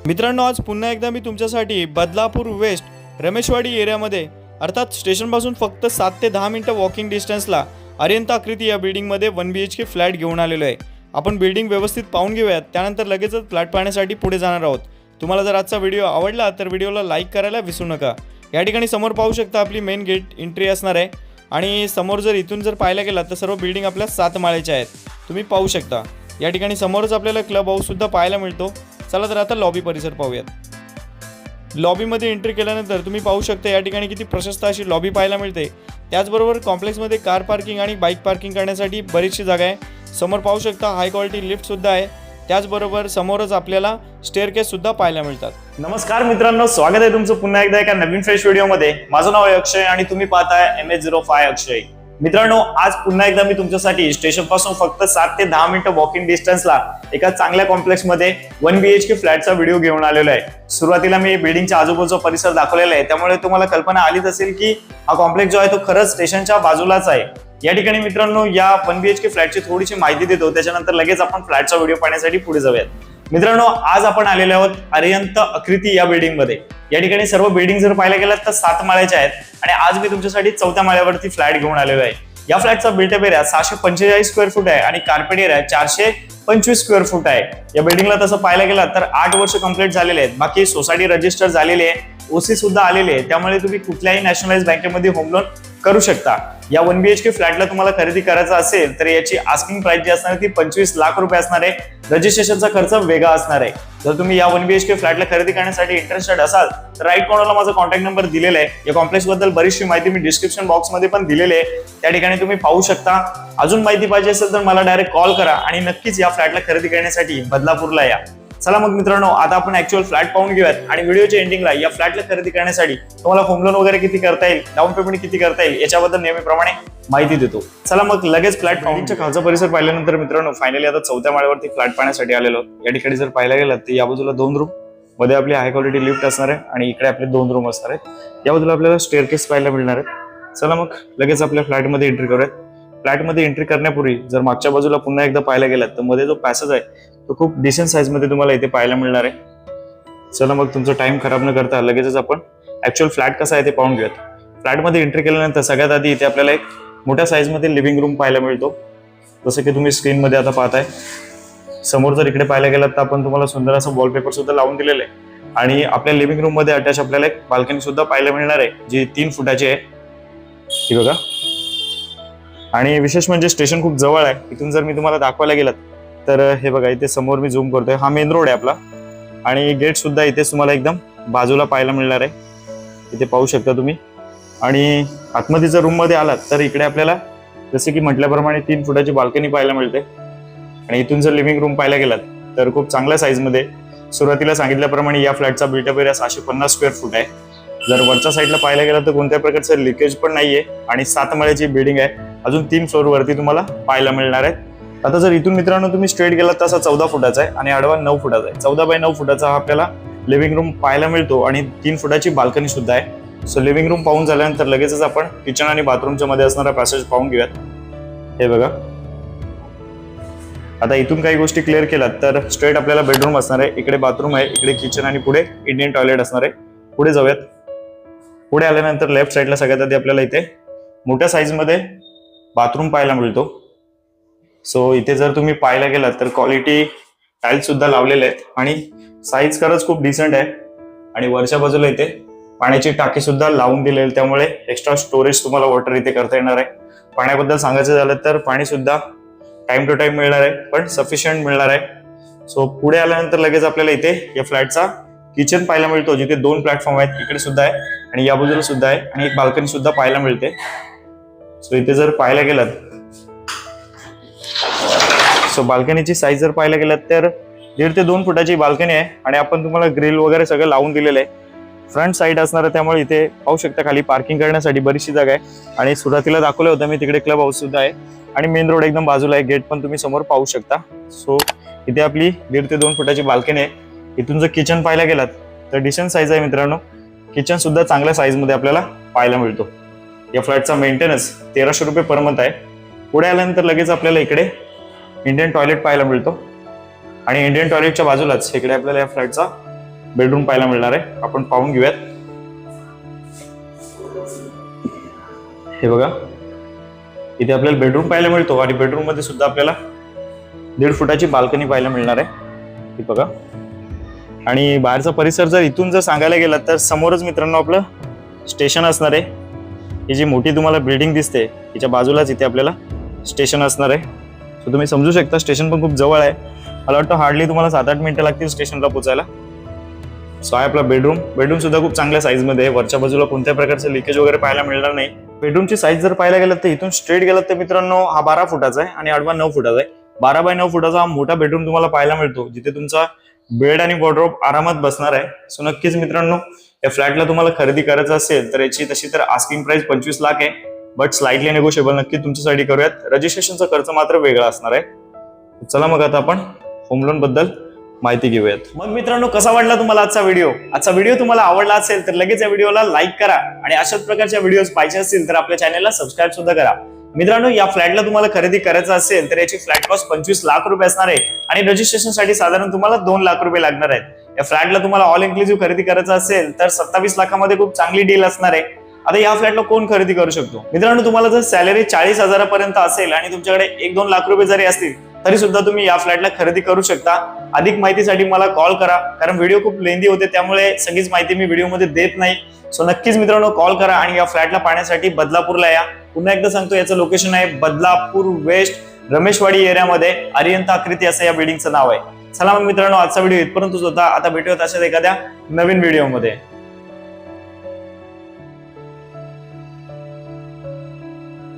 मित्रांनो, आज पुन्हा एकदा मी तुमच्यासाठी बदलापूर वेस्ट रमेशवाडी एरियामध्ये अर्थात स्टेशनपासून फक्त 7 ते 10 मिनिटं वॉकिंग डिस्टन्सला अरिहंत आकृती या बिल्डिंगमध्ये 1 BHK फ्लॅट घेऊन आलेलो आहे. आपण बिल्डिंग व्यवस्थित पाहून घेऊयात, त्यानंतर लगेचच फ्लॅट पाहण्यासाठी पुढे जाणार आहोत. तुम्हाला जर आजचा व्हिडिओ आवडला तर व्हिडिओला लाईक करायला विसरू नका. या ठिकाणी समोर पाहू शकता आपली मेन गेट एंट्री असणार आहे आणि समोर जर इथून जर पाहायला गेलात तर सर्व बिल्डिंग आपल्या 7 माळ्याच्या आहेत. तुम्ही पाहू शकता या ठिकाणी समोरच आपल्याला क्लब हाऊस सुद्धा पाहायला मिळतो. चला तर आता लॉबी परिसर पाहूयात. लॉबीमध्ये एंट्री केल्यानंतर तुम्ही पाहू शकता या ठिकाणी किती प्रशस्त अशी लॉबी पाहायला मिळते. त्याचबरोबर कॉम्प्लेक्समध्ये कार पार्किंग आणि बाईक पार्किंग करण्यासाठी बरीचशी जागा आहे. समोर पाहू शकता हाय क्वालिटी लिफ्ट सुद्धा आहे. त्याचबरोबर समोरच आपल्याला स्टेअरकेस सुद्धा पाहायला मिळतात. नमस्कार मित्रांनो, स्वागत आहे तुमचं पुन्हा एकदा एका नवीन फ्रेश व्हिडिओमध्ये. माझं नाव आहे अक्षय आणि तुम्ही पाहताय MH05 अक्षय. मित्रांनो, आज पुन्हा एकदा मी तुमच्यासाठी स्टेशन पासून फक्त 7 ते 10 मिनिटं वॉकिंग डिस्टन्सला एका चांगल्या कॉम्प्लेक्समध्ये 1 BHK फ्लॅटचा व्हिडिओ घेऊन आलेलो आहे. सुरुवातीला मी बिल्डिंगच्या आजूबाजूचा परिसर दाखवलेला आहे, त्यामुळे तुम्हाला कल्पना आलीच असेल की हा कॉम्प्लेक्स जो आहे तो खरंच स्टेशनच्या बाजूलाच आहे. या ठिकाणी मित्रांनो, या 1 BHK फ्लॅटची थोडीशी माहिती देतो, त्याच्यानंतर लगेच आपण फ्लॅटचा व्हिडिओ पाहण्यासाठी पुढे जाऊयात. मित्रांनो, आज आपण आलेले आहोत अरिहंत आकृती या बिल्डिंग मध्ये. या ठिकाणी सर्व बिल्डिंग जर पाहायला गेलात तर 7 माळ्याच्या आहेत आणि आज मी तुमच्यासाठी 4थ्या माळ्यावरती फ्लॅट घेऊन आलेलो आहे. या फ्लॅटचा बिल्टअप एरिया 645 स्क्वेअर फूट आहे आणि कार्पेट एरिया 425 स्क्वेअर फूट आहे. या बिल्डिंगला तसं पाहायला गेलात तर 8 वर्ष कंप्लीट झालेले आहेत. बाकी सोसायटी रजिस्टर झालेली आहे, OC सुद्धा आलेले आहे, त्यामुळे तुम्ही कुठल्याही नॅशनलाइज बँकेमध्ये होम लोन करू शकता. या 1 BHK फ्लॅटला तुम्हाला खरेदी करायचा असेल तर याची आस्किंग प्राइस जी असणार ती 25 लाख रुपये असणार आहे. रजिस्ट्रेशनचा खर्च वेगळा असणार आहे. जर तुम्ही या 1 BHK फ्लॅटला खरेदी करण्यासाठी इंटरेस्टेड असाल तर राईट कॉर्नरला माझा कॉन्टॅक्ट नंबर दिलेला आहे. या कॉम्प्लेक्स बद्दल बरीचशी माहिती मी डिस्क्रिप्शन बॉक्स मध्ये पण दिलेली आहे, त्या ठिकाणी तुम्ही पाहू शकता. अजून माहिती पाहिजे असेल तर मला डायरेक्ट कॉल करा आणि नक्कीच या फ्लॅटला खरेदी करण्यासाठी बदलापूरला या. चला मग मित्रांनो, आता आपण ऍक्च्युअल फ्लॅट पाहून घेऊयात आणि व्हिडिओच्या एंडिंगला या फ्लॅटला खरेदी करण्यासाठी तुम्हाला होम लोन वगैरे किती करता येईल, डाऊन पेमेंट किती करता येईल याच्याबद्दल नेहमीप्रमाणे माहिती देतो. चला मग लगेच फ्लॅट पाहूनच्या खालचा परिसर पाहिल्यानंतर मित्रांनो, फायनली आता 4थ्या माळ्यावरती फ्लॅट पाहण्यासाठी आलेलो. या ठिकाणी जर पाहायला गेलं तर या बाजूला 2 रूम मध्ये आपली हाय क्वालिटी लिफ्ट असणार आहे आणि इकडे आपले 2 रूम असणार आहेत. या बाजूला आपल्याला स्टेअरकेस पाहायला मिळणार आहे. चला मग लगेच आपल्या फ्लॅटमध्ये एंट्री करूयात. फ्लॅटमध्ये एंट्री करण्यापूर्वी जर मागच्या बाजूला पुन्हा एकदा पाहायला गेलात तर मध्ये जो पॅसेज आहे तो खूप डिसेंट साईज मध्ये तुम्हाला इथे पाहायला मिळणार आहे. चला मग तुमचा टाइम खराब न करता लगेचच आपण ऍक्च्युअल फ्लॅट कसा आहे ते पाहून घेऊयात. फ्लॅटमध्ये एंट्री केल्यानंतर सगळ्यात आधी इथे आपल्याला एक मोठ्या साईज मध्ये लिव्हिंग रूम पाहायला मिळतो, जसं की तुम्ही स्क्रीन मध्ये आता पाहताय. समोर जर इकडे पाहायला गेलात तर आपण तुम्हाला सुंदर असं वॉलपेपर सुद्धा लावून दिलेलं आहे आणि आपल्या लिव्हिंग रूम मध्ये अटॅच आपल्याला एक बाल्कनी सुद्धा पाहायला मिळणार आहे, जी 3 फुटाची आहे. ही बघा. आणि विशेष म्हणजे स्टेशन खूप जवळ आहे. इथून जर मी तुम्हाला दाखवायला गेलात तर हे बघा, इथे समोर मी झूम करतोय, हा मेन रोड आहे आपला आणि गेट सुद्धा इथेच तुम्हाला एकदम बाजूला पाहायला मिळणार आहे. इथे पाहू शकता तुम्ही. आणि आतमध्ये जर रूम मध्ये आलात तर इकडे आपल्याला जसे की म्हटल्याप्रमाणे 3 फुटाची बाल्कनी पाहायला मिळते आणि इथून जर लिव्हिंग रूम पाहायला गेलात तर खूप चांगल्या साईज मध्ये. सुरुवातीला सांगितल्याप्रमाणे या फ्लॅटचा बिल्टअप एरिया 650 स्क्वेअर फूट आहे. जर वरच्या साईडला पाहायला गेलं तर कोणत्या प्रकारचं लिकेज पण नाहीये आणि 7 माळ्याची बिल्डिंग आहे. अजून 3 फ्लोअर वरती तुम्हाला पाहायला मिळणार आहे. आता जर इथून मित्रांनो तुम्ही स्ट्रेट गेलात तसा 14 फुटाचा आहे आणि आडवा 9 फुटाचा आहे. 14 बाय 9 फुटाचा हा आपल्याला लिव्हिंग रूम पाहायला मिळतो आणि 3 फुटाची बाल्कनी सुद्धा आहे. सो लिव्हिंग रूम पाहून झाल्यानंतर लगेचच आपण किचन आणि बाथरूमच्या मध्ये असणारा पॅसेज पाहून घेऊयात. हे बघा. आता इथून काही गोष्टी क्लिअर केल्यात तर स्ट्रेट आपल्याला बेडरूम असणार आहे, इकडे बाथरूम आहे, इकडे किचन आणि पुढे इंडियन टॉयलेट असणार आहे. पुढे जाऊयात. पुढे आल्यानंतर लेफ्ट साईडला सगळ्यात आधी आपल्याला इथे मोठ्या साईज मध्ये बाथरूम पाहायला मिळतो. सो इथे जर तुम्ही पाहायला गेलात तर क्वालिटी टाईल्स सुद्धा लावलेले आहेत आणि साईज खरंच खूप डिसेंट आहे. आणि वरच्या बाजूला इथे पाण्याची टाकी सुद्धा लावून दिलेली, त्यामुळे एक्स्ट्रा स्टोरेज तुम्हाला वॉटर इथे करता येणार आहे. पाण्याबद्दल सांगायचं झालं तर पाणी सुद्धा टाइम टू टाइम मिळणार आहे, पण सफिशियंट मिळणार आहे. सो पुढे आल्यानंतर लगेच आपल्याला इथे या फ्लॅटचा किचन पाहायला मिळतो, जिथे 2 प्लॅटफॉर्म आहेत, इकडे सुद्धा आहे आणि या बाजूला सुद्धा आहे आणि एक बाल्कनी सुद्धा पाहायला मिळते. सो इथे जर पाहायला गेलात सो बाल्कनीची साईज जर पाहायला गेलात तर 1.5 ते 2 फुटाची बाल्कनी आहे आणि आपण तुम्हाला ग्रिल वगैरे सगळं लावून दिलेलं आहे. फ्रंट साईड असणार आहे, त्यामुळे इथे पाहू शकता खाली पार्किंग करण्यासाठी बरीचशी जागा आहे आणि सुरुवातीला दाखवलं होतं मी तिकडे क्लब हाऊस सुद्धा आहे आणि मेन रोड एकदम बाजूला आहे. गेट पण तुम्ही समोर पाहू शकता. सो इथे आपली 1.5 ते 2 फुटाची बाल्कनी आहे. इथून जर किचन पाहायला गेलात तर डिसेंट साईज आहे मित्रांनो. किचन सुद्धा चांगल्या साईज मध्ये आपल्याला पाहायला मिळतो. या फ्लॅटचा मेंटेनन्स 1300 रुपये पर मंथ आहे. पुढे आल्यानंतर लगेच आपल्याला इकडे इंडियन टॉयलेट पाहायला मिळतो आणि इंडियन टॉयलेटच्या बाजूलाच इकडे आपल्याला या फ्लॅटचा बेडरूम पाहायला मिळणार आहे. आपण पाहून घेऊयात. हे बघा, इथे आपल्याला बेडरूम पाहायला मिळतो आणि बेडरूम मध्ये सुद्धा आपल्याला 1.5 फुटाची बाल्कनी पाहायला मिळणार आहे. हे बघा, आणि बाहेरचा परिसर जर इथून जर सांगायला गेला तर समोरच मित्रांनो आपलं स्टेशन असणार आहे. ही जी मोठी तुम्हाला बिल्डिंग दिसते तिच्या बाजूलाच इथे आपल्याला स्टेशन असणार आहे. सो तुम्ही समजू शकता स्टेशन पण खूप जवळ आहे. मला वाटतं हार्डली तुम्हाला 7-8 मिनिटं लागतील स्टेशनला पोहोचायला. सो आहे आपला बेडरूम सुद्धा खूप चांगल्या साईज मध्ये आहे. वरच्या बाजूला कोणत्या प्रकारचं लिकेज वगैरे पाहायला मिळणार नाही. बेडरूमची साईज जर पाहायला गेलं तर इथून स्ट्रेट गेलात तर मित्रांनो हा 12 फुटाचा आहे आणि आडवा 9 फुटाचा आहे. 12 बाय 9 फुटाचा हा मोठा बेडरूम तुम्हाला पाहायला मिळतो, जिथे तुमचा बेड आणि वॉर्डरोब आरामात बसणार आहे. सो नक्कीच मित्रांनो, या फ्लॅटला तुम्हाला खरेदी करायचं असेल तर याची तशी तर आस्किंग प्राइस 25 लाख आहे, बट स्लाइटली नेगोशिएबल नक्की तुमच्यासाठी करूयात. रजिस्ट्रेशनचा खर्च मात्र वेगळा असणार आहे. चला मग आता आपण होम लोन बद्दल माहिती घेऊयात. मग मित्रांनो, कसा वाटला तुम्हाला आजचा व्हिडिओ तुम्हाला आवडला असेल तर लगेच या व्हिडिओला लाईक करा आणि अशाच प्रकारच्या व्हिडिओज पाहिजे असतील तर आपल्या चॅनलला सबस्क्राईब सुद्धा करा. मित्रांनो, या फ्लॅटला तुम्हाला खरेदी करायचं असेल तर याची फ्लॅट कॉस्ट 25 लाख रुपये असणार आहे आणि रजिस्ट्रेशन साठी साधारण तुम्हाला 2 लाख रुपये लागणार आहेत. या फ्लॅटला तुम्हाला ऑल इन्क्लुसिव्ह खरेदी करायचं असेल तर 27 लाखामध्ये खूप चांगली डील असणार आहे. आता या फ्लॅटला कोण खरेदी करू शकतो? मित्रांनो, तुम्हाला जर सॅलरी 40,000 असेल आणि तुमच्याकडे 1-2 लाख रुपये जरी असतील तरी सुद्धा तुम्ही या फ्लॅटला खरेदी करू शकता. अधिक माहितीसाठी मला कॉल करा, कारण व्हिडिओ खूप लेंदी होते त्यामुळे सगळीच माहिती मी व्हिडिओमध्ये देत नाही. सो नक्कीच मित्रांनो कॉल करा आणि या फ्लॅटला पाहण्यासाठी बदलापूरला या. पुन्हा एकदा सांगतो, याचं लोकेशन आहे बदलापूर वेस्ट, रमेशवाडी एरियामध्ये. अरिहंत आकृती असं या बिल्डिंगचं नाव आहे. चला मग मित्रांनो, आजचा व्हिडिओ इथपर्यंतच होता. आता भेटूयात अशाच एखाद्या नवीन व्हिडिओमध्ये.